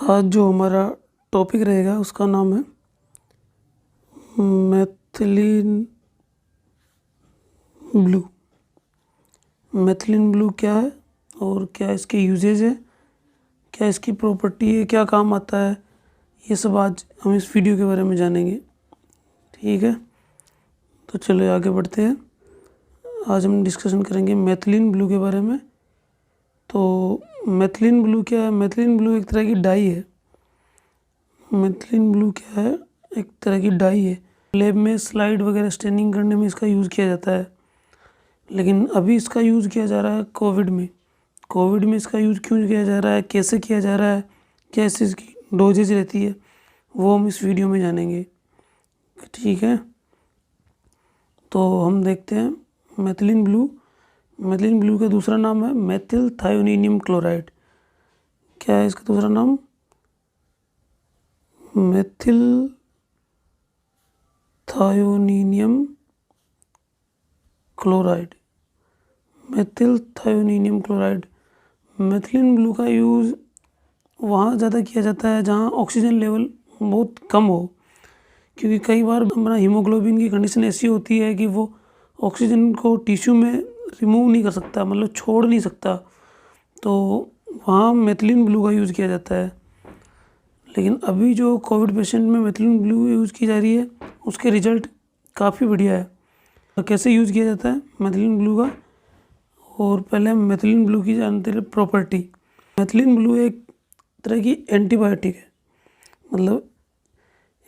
आज जो हमारा टॉपिक रहेगा उसका नाम है मैथिलीन ब्लू। मैथिलीन ब्लू क्या है और क्या इसके यूजेज है, क्या इसकी प्रॉपर्टी है, क्या काम आता है, ये सब आज हम इस वीडियो के बारे में जानेंगे। ठीक है, तो चलो आगे बढ़ते हैं। आज हम डिस्कशन करेंगे मैथिलीन ब्लू के बारे में। तो मैथिलीन ब्लू क्या है? मैथिलीन ब्लू एक तरह की डाई है। मैथिलीन ब्लू क्या है? एक तरह की डाई है। लैब में स्लाइड वगैरह स्टेनिंग करने में इसका यूज़ किया जाता है, लेकिन अभी इसका यूज़ किया जा रहा है कोविड में। कोविड में इसका यूज़ क्यों किया जा रहा है, कैसे किया जा रहा है, कैसे इसकी डोजेज रहती है, वो हम इस वीडियो में जानेंगे। ठीक है, तो हम देखते हैं मैथिलीन ब्लू। मैथिलीन ब्लू का दूसरा नाम है मेथिल थायोनीनियम क्लोराइड। क्या है इसका दूसरा नाम? Methyl thioninium chloride. Methyl thioninium chloride. Methylene blue का यूज़ वहाँ ज़्यादा किया जाता है जहाँ ऑक्सीजन लेवल बहुत कम हो, क्योंकि कई बार हमारा हीमोग्लोबिन की कंडीशन ऐसी होती है कि वो ऑक्सीजन को टिश्यू में रिमूव नहीं कर सकता, मतलब छोड़ नहीं सकता, तो वहाँ मैथिलीन ब्लू का यूज़ किया जाता है। लेकिन अभी जो कोविड पेशेंट में मैथिलीन ब्लू यूज़ की जा रही है उसके रिज़ल्ट काफ़ी बढ़िया है। तो कैसे यूज़ किया जाता है मैथिलीन ब्लू का, और पहले हम मैथिलीन ब्लू की जानते हैं प्रॉपर्टी। मैथिलीन ब्लू एक तरह की एंटीबायोटिक है, मतलब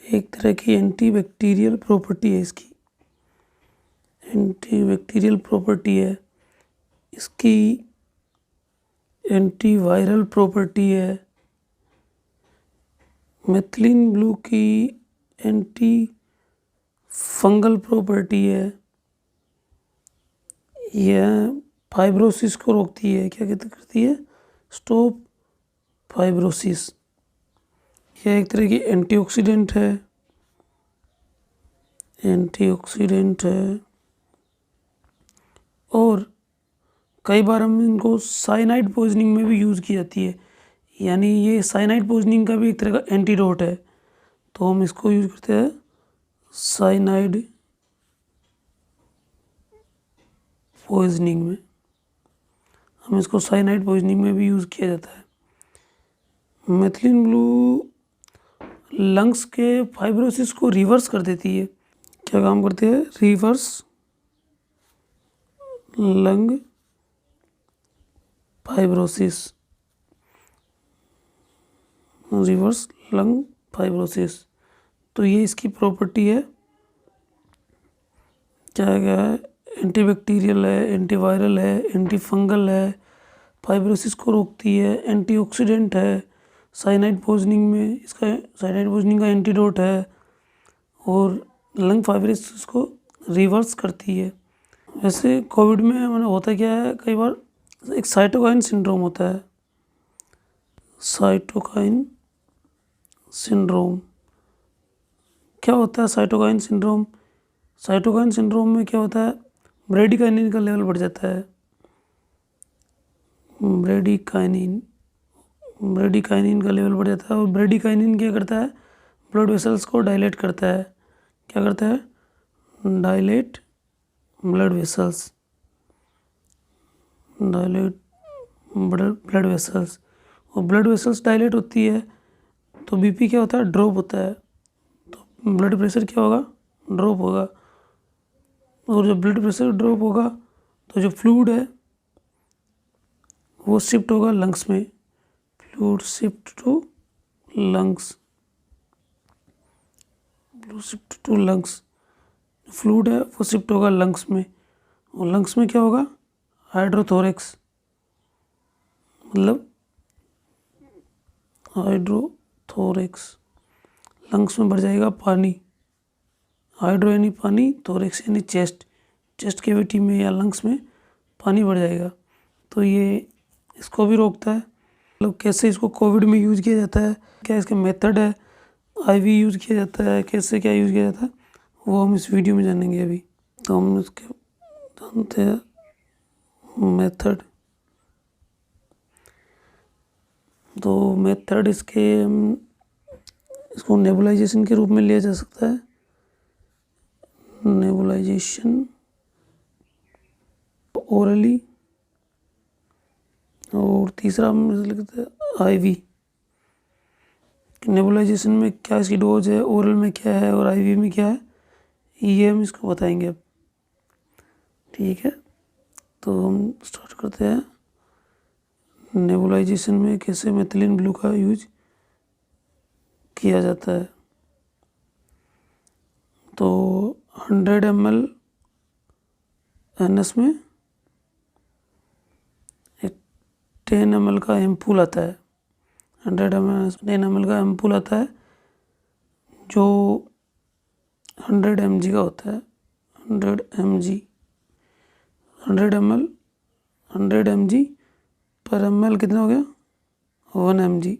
एक तरह की एंटीबैक्टीरियल प्रॉपर्टी है इसकी। एंटीबैक्टीरियल प्रॉपर्टी है इसकी, एंटीवायरल प्रॉपर्टी है। मैथिलीन ब्लू की एंटी फंगल प्रॉपर्टी है। यह फाइब्रोसिस को रोकती है। क्या कहते करती है? Stop fibrosis. यह एक तरह की एंटीऑक्सीडेंट है। एंटीऑक्सीडेंट है, और कई बार हम इनको साइनाइड पॉइजनिंग में भी यूज़ की जाती है, यानी ये साइनाइड पॉइजनिंग का भी एक तरह का एंटीडोट है। तो हम इसको यूज़ करते हैं साइनाइड पॉइजनिंग में। हम इसको साइनाइड पॉइजनिंग में भी यूज़ किया जाता है। मैथिलीन ब्लू लंग्स के फाइब्रोसिस को रिवर्स कर देती है। क्या काम करती है? Reverse lung fibrosis. Reverse lung fibrosis, तो ये इसकी प्रॉपर्टी है। क्या है? एंटीबैक्टीरियल है, एंटीवायरल है, एंटी फंगल है, फाइब्रोसिस को रोकती है, एंटीऑक्सीडेंट है, साइनाइड पॉइजनिंग में इसका साइनाइड पॉइजनिंग का एंटीडोट है, और लंग फाइब्रोसिस को रिवर्स करती है। वैसे कोविड में मैंने होता क्या है, कई बार एक साइटोकाइन सिंड्रोम होता है। साइटोकाइन सिंड्रोम क्या होता है? साइटोकाइन सिंड्रोम, साइटोकाइन सिंड्रोम में क्या होता है, ब्रेडिकाइनिन का लेवल बढ़ जाता है। ब्रेडिकाइनिन का लेवल बढ़ जाता है, और ब्रेडिकाइनिन क्या करता है? ब्लड वेसल्स को डायलेट करता है। क्या करता है? Dilate blood vessels. Dilate blood vessels, और ब्लड वेसल्स डायलेट होती है तो बीपी क्या होता है? ड्रॉप होता है। तो ब्लड प्रेशर क्या होगा? ड्रॉप होगा। और जब ब्लड प्रेशर ड्रॉप होगा तो जो फ्लूइड है वो शिफ्ट होगा लंग्स में। Fluid shift to lungs. Fluid shift to lungs. Fluid है वो शिफ्ट होगा लंग्स में, और लंग्स में क्या होगा? हाइड्रोथोरेक्स, मतलब हाइड्रोथोरेक्स। लंग्स में बढ़ जाएगा पानी। हाइड्रो यानी पानी, थोरेक्स यानी चेस्ट। चेस्ट कैविटी में या लंग्स में पानी बढ़ जाएगा, तो ये इसको भी रोकता है। मतलब कैसे इसको कोविड में यूज़ किया जाता है, क्या इसका मेथड है, आईवी यूज़ किया जाता है, कैसे क्या यूज़ किया जाता है, वो हम इस वीडियो में जानेंगे अभी। तो हम इसके जानते हैं मेथड। तो मेथड इसको नेबुलाइजेशन के रूप में लिया जा सकता है, नेबुलाइजेशन ओरली। और तीसरा हम लिखते हैं आईवी। नेबुलाइजेशन में क्या इसकी डोज है, ओरल में क्या है और आईवी में क्या है, ये हम इसको बताएंगे अब। ठीक है, तो हम स्टार्ट करते हैं। नेबुलाइजेशन में कैसे मेथिलीन ब्लू का यूज किया जाता है। तो 100 ml NS में एक 10 ml का एम्पूल आता है। 100 ml 10 ml का एम्पूल आता है जो 100 mg का होता है। 100 mg 100 ml 100 mg पर ml कितना हो गया, 1 mg।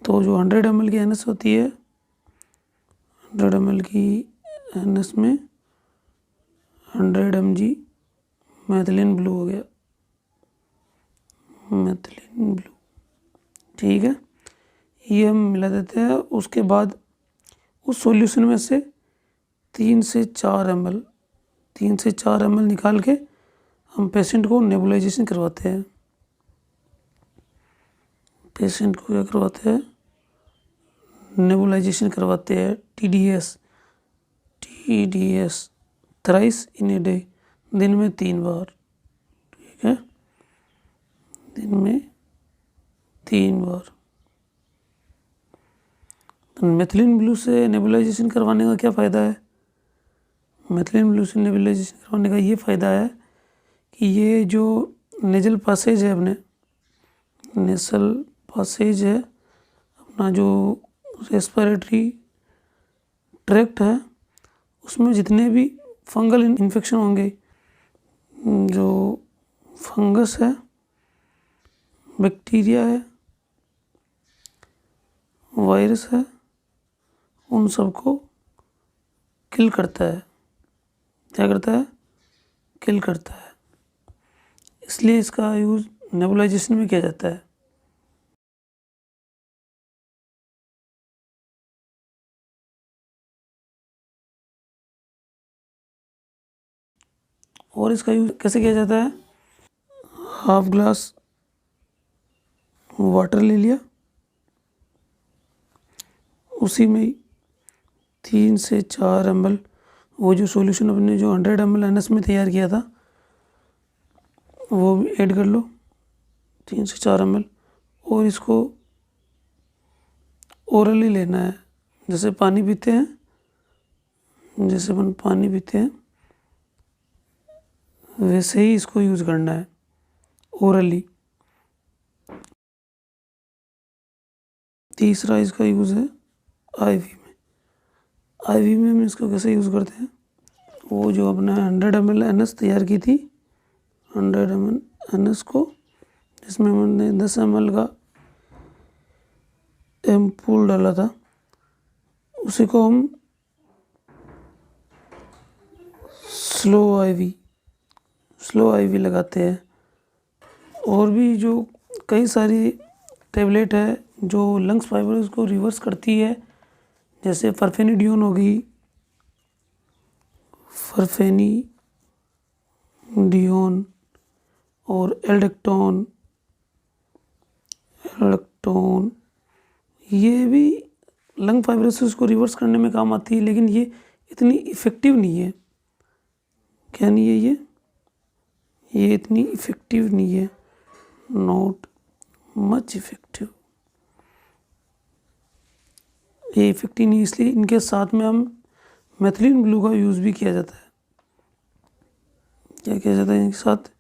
तो जो 100 ml की NS होती है, 100 ml की NS में 100 mg मेथिलीन ब्लू हो गया, मेथिलीन ब्लू। ठीक है, ये हम मिला देते हैं। उसके बाद उस सॉल्यूशन में से 3 से 4 ml निकाल के हम पेशेंट को नेबुलाइजेशन करवाते हैं। पेशेंट को क्या करवाते हैं, नेबुलाइजेशन करवाते हैं। TDS thrice in a day, दिन में 3 बार। ठीक है, दिन में 3 बार। तो मेथिलीन ब्लू से नेबुलाइजेशन करवाने का क्या फ़ायदा है। मेथिलीन ब्लू से नेबुलाइजेशन करवाने का ये फ़ायदा है कि ये जो नेजल पासेज है, अपने नेसल पासेज है, अपना जो रेस्पिरेटरी ट्रैक्ट है, उसमें जितने भी फंगल इन्फेक्शन होंगे, जो फंगस है, बैक्टीरिया है, वायरस है, उन सबको किल करता है। क्या करता है, किल करता है। इसलिए इसका यूज़ नेबुलाइजेशन में किया जाता है। और इसका यूज़ कैसे किया जाता है, हाफ ग्लास वाटर ले लिया, उसी में 3 से 4 ml वो जो सॉल्यूशन अपने जो 100 ml NS में तैयार किया था वो भी ऐड कर लो, 3 से 4 ml। और इसको ओरली लेना है, जैसे पानी पीते हैं, जैसे अपन पानी पीते हैं वैसे ही इसको यूज़ करना है, ओरली। तीसरा इसका यूज़ है आईवी में। आईवी में हम इसको कैसे यूज़ करते हैं, वो जो अपना 100 ml NS तैयार की थी, 100 ml NS को, जिसमें हमने 10 ml का एम्पूल डाला था, उसी को हम स्लो आईवी लगाते हैं। और भी जो कई सारी टेबलेट है जो लंग्स फाइब्रोसिस को रिवर्स करती है, जैसे फरफेनिडियोन हो गई, फरफेनिडियोन और एल्डेक्टोन, ये भी लंग फाइब्रोसिस को रिवर्स करने में काम आती है, लेकिन ये इतनी इफ़ेक्टिव नहीं है। क्या नहीं है ये इतनी इफ़ेक्टिव नहीं है, नॉट मच इफ़ेक्टिव। ये इफ़ेक्टिव नहीं, इसलिए इनके साथ में हम मेथिलीन ब्लू का यूज़ भी किया जाता है। क्या किया जाता है इनके साथ,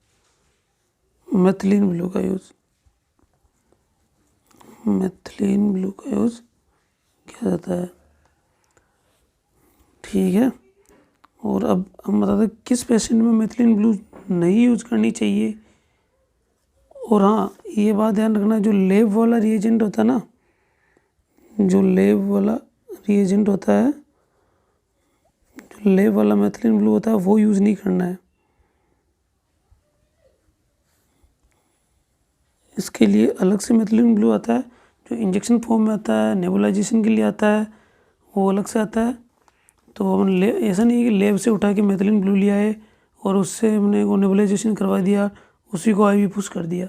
मेथिलीन ब्लू का यूज़ किया जाता है। ठीक है, और अब हम बताते हैं किस पेशेंट में मेथिलीन ब्लू नहीं यूज़ करनी चाहिए। और हाँ, ये बात ध्यान रखना, जो लैब वाला रिएजेंट होता है ना, जो लैब वाला मेथिलीन ब्लू होता है, वो यूज़ नहीं करना है। इसके लिए अलग से मेथिलीन ब्लू आता है, जो इंजेक्शन फॉर्म में आता है, नेबुलाइजेशन के लिए आता है, वो अलग से आता है। तो हमने ऐसा नहीं है कि लैब से उठा के मेथिलीन ब्लू लिया है और उससे हमने वो नेबुलाइजेशन करवा दिया, उसी को IV पुश कर दिया,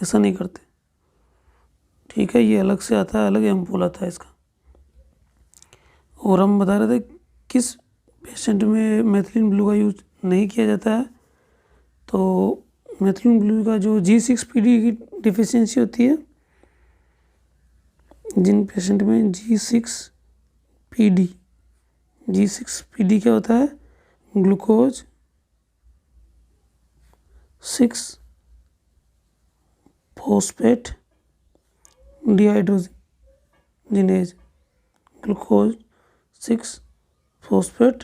ऐसा नहीं करते। ठीक है, ये अलग से आता है, अलग एम्पूल आता है इसका। और हम बता रहे थे किस पेशेंट में मेथिलीन ब्लू का यूज़ नहीं किया जाता है। तो मेथिलीन ब्लू का जो G6PD की डिफिशियंसी होती है, जिन पेशेंट में G6PD क्या होता है, glucose 6 phosphate dehydrogenase, glucose 6 phosphate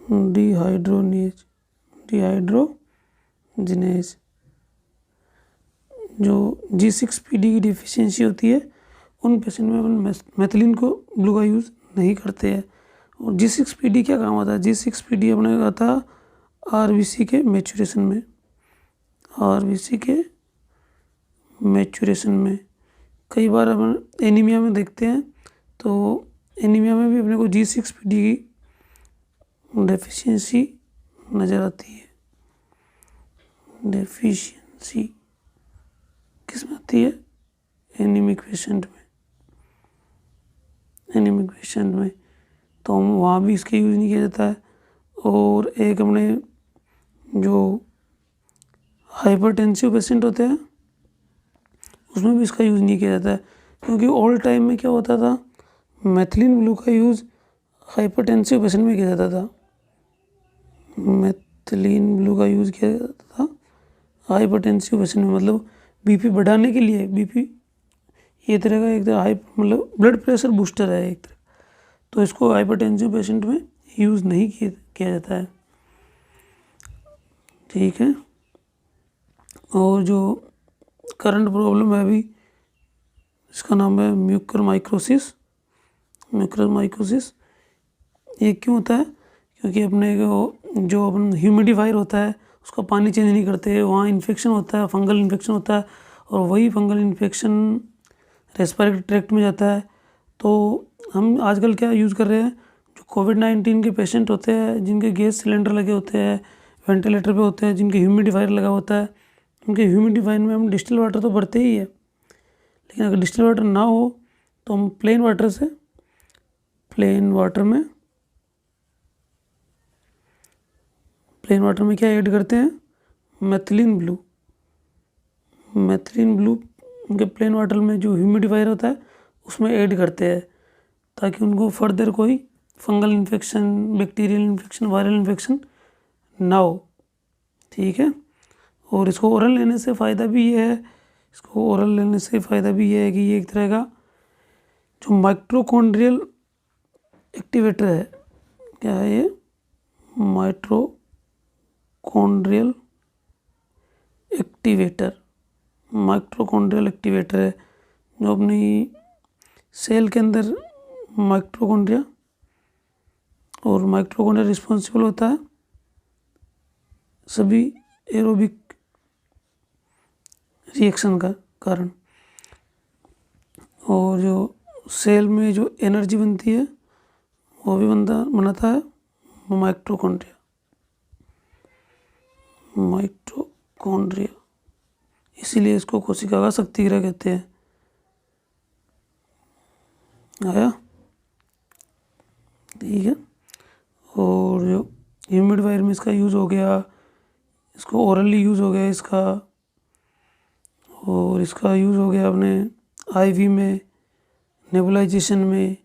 dehydrogenase, जो G6PD की डिफिशियंसी होती है, उन पेशेंट में अपन मेथिलीन को ब्लू का यूज़ नहीं करते हैं। और G6PD क्या काम आता है? G6PD अपने का आता है RBC के मैचुरेशन में, RBC के मैचुरेशन में। कई बार अपन एनीमिया में देखते हैं, तो एनीमिया में भी अपने को G6PD की डेफिशिएंसी नज़र आती है। डेफिशिएंसी किस में आती है? एनीमिक पेशेंट में, तो हम वहाँ भी इसका यूज़ नहीं किया जाता है। और एक हमने जो हाइपरटेंसिव पेशेंट होते हैं, उसमें भी इसका यूज़ नहीं किया जाता है, क्योंकि ऑल टाइम में क्या होता था, मेथिलीन ब्लू का यूज़ हाइपरटेंसिव पेशेंट में किया जाता था। मेथिलीन ब्लू का यूज़ किया जाता था हाइपरटेंसिव पेशेंट में, मतलब BP बढ़ाने के लिए। BP ये तरह का एक तरह मतलब ब्लड प्रेशर बूस्टर है एक तरह, तो इसको हाइपरटेंसिव पेशेंट में यूज़ नहीं किया जाता है। ठीक है। और जो करंट प्रॉब्लम है अभी, इसका नाम है म्यूकरमाइकोसिस। ये क्यों होता है? क्योंकि अपने को जो अपन ह्यूमिडिफायर होता है, उसका पानी चेंज नहीं करते, वहाँ इन्फेक्शन होता है, फंगल इन्फेक्शन होता है, और वही फंगल इन्फेक्शन रेस्पिरेटरी ट्रैक्ट में जाता है। तो हम आजकल क्या यूज़ कर रहे हैं, जो कोविड-19 के पेशेंट होते हैं, जिनके गैस सिलेंडर लगे होते हैं, वेंटिलेटर पे होते हैं, जिनके ह्यूमिडिफायर लगा होता है, उनके ह्यूमिडिफायर में हम डिस्टिल वाटर तो भरते ही है। लेकिन अगर डिस्टिल वाटर ना हो तो हम प्लेन वाटर में क्या ऐड करते हैं? Methylene blue. उनके प्लेन वाटर में जो ह्यूमिडिफायर होता है उसमें ऐड करते हैं, ताकि उनको फर्दर कोई fungal infection, bacterial infection, viral infection ना हो। ठीक है। और इसको ओरल लेने से फ़ायदा भी ये है कि ये एक तरह का जो माइटोकॉन्ड्रियल एक्टिवेटर है। क्या है ये? माइटोकॉन्ड्रियल एक्टिवेटर है, जो अपनी सेल के अंदर माइटोकॉन्ड्रिया रिस्पॉन्सिबल होता है सभी एरोबिक रिएक्शन का कारण। और जो सेल में जो एनर्जी बनती है, वो भी बनाता है माइटोकॉन्ड्रिया। इसीलिए इसको कोशिका का शक्तिगृह कहते हैं। आया? ठीक है। और जो ह्यूमिडिफायर में इसका यूज़ हो गया, इसको ओरली यूज़ हो गया इसका, और इसका यूज़ हो गया अपने IV में, नेबुलाइजेशन में,